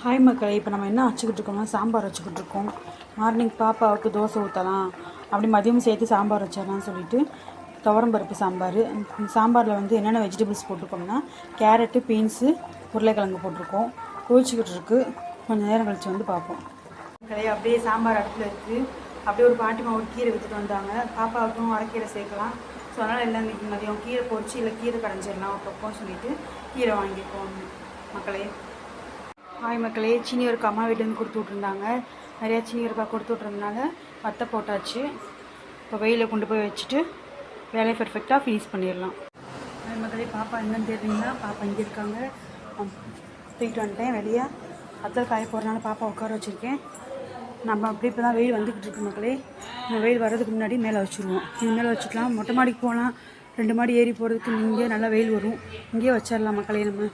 Hi மக்களே, இப்போ நம்ம என்ன வச்சுக்கிட்டு இருக்கோம்னா சாம்பார் வச்சுக்கிட்டு இருக்கோம். மார்னிங் பாப்பாவுக்கு தோசை ஊற்றலாம், அப்படி மதியம் சேர்த்து சாம்பார் வச்சிடலாம்னு சொல்லிட்டு துவரம்பருப்பு சாம்பார். சாம்பாரில் வந்து என்னென்ன வெஜிடபிள்ஸ் போட்டிருக்கோம்னா கேரட்டு, பீன்ஸு, உருளைக்கிழங்கு போட்டிருக்கோம். கொதிச்சுக்கிட்டு இருக்குது, கொஞ்சம் நேரம் கழித்து வந்து பார்ப்போம். மக்களே, அப்படியே சாம்பார் அடுப்பில் இருக்குது. அப்படியே ஒரு பாட்டிமா ஒரு கீரை விற்றுட்டு வந்தாங்க. பாப்பாவுக்கும் அரைக்கீரை சேர்க்கலாம். ஸோ அதனால் எல்லாம் இன்றைக்கி மதியம் கீரை பொரிச்சு இல்லை கீரை கடைஞ்சிடலாம் ஒரு பக்கம்னு சொல்லிட்டு கீரை வாங்கியிருக்கோம் மக்களே. ஹாய் மக்களே, சீனி ஒருக்கா அம்மா வீட்டிலேருந்து கொடுத்து விட்ருந்தாங்க. நிறையா சீனி ஒருக்கா கொடுத்து விட்றதுனால வத்தை போட்டாச்சு. இப்போ வெயிலில் கொண்டு போய் வச்சுட்டு வேலையை பர்ஃபெக்டாக ஃபினிஷ் பண்ணிடலாம். ஹாய் மக்களே, பாப்பா என்னன்னு தெரியுங்களா? பாப்பா இங்கே இருக்காங்க. தூக்கிட்டு வந்துட்டேன் வெளியே. வத்தல் காய போகிறனால பாப்பா உட்கார வச்சுருக்கேன். நம்ம அப்படி இப்போ தான் வெயில் வந்துக்கிட்டு இருக்கு மக்களே. இந்த வெயில் வர்றதுக்கு முன்னாடி மேலே வச்சுருவோம். இது மேலே வச்சுக்கலாம். மொட்டை மாடிக்கு போகலாம். 2 மாடி ஏறி போகிறதுக்கு இங்கே நல்லா வெயில் வரும். இங்கேயே வச்சிடலாம் மக்களே நம்ம.